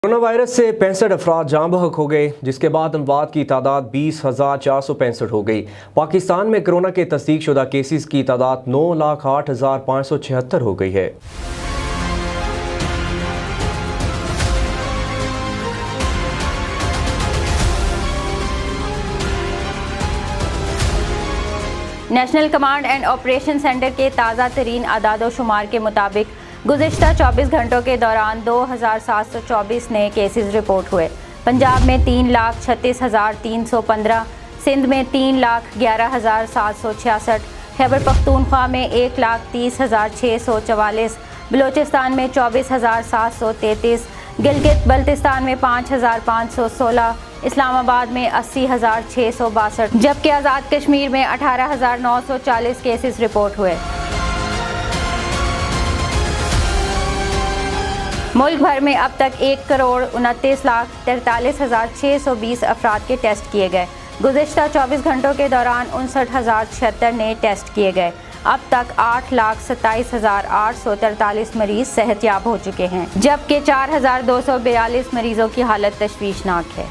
Corona virus से 65 अफराद जाँ बहक हो गए, जिसके बाद अमवात की तादाद 20,465 हो गई। पाकिस्तान में कोरोना के तस्दीक शुदा केसेस की तादाद 9,08,576 हो गई है। National command and operation centre के ताज़ा तरीन आदादो शुमार के मुताबिक गुज़िश्ता 24 घंटों के दौरान 2,724 नए केसेस रिपोर्ट हुए। पंजाब में 3,36,315, सिंध में 3,11,766, खैबर पख्तूनख्वा में 1,30,644, बलोचिस्तान में 24,733, गिलगित बल्तिस्तान में 5,516, इस्लामाबाद में 80,662, जबकि आज़ाद कश्मीर में 18,940 केसेस रिपोर्ट हुए। मुल्क भर में अब तक 1,29,43,620 अफराद के टेस्ट किए गए। गुज़िश्ता 24 घंटों के दौरान 59,076 नए टेस्ट किए गए। अब तक 8,27,843 मरीज सेहतयाब हो चुके हैं, जबकि 4,242 मरीजों की हालत तशवीशनाक है।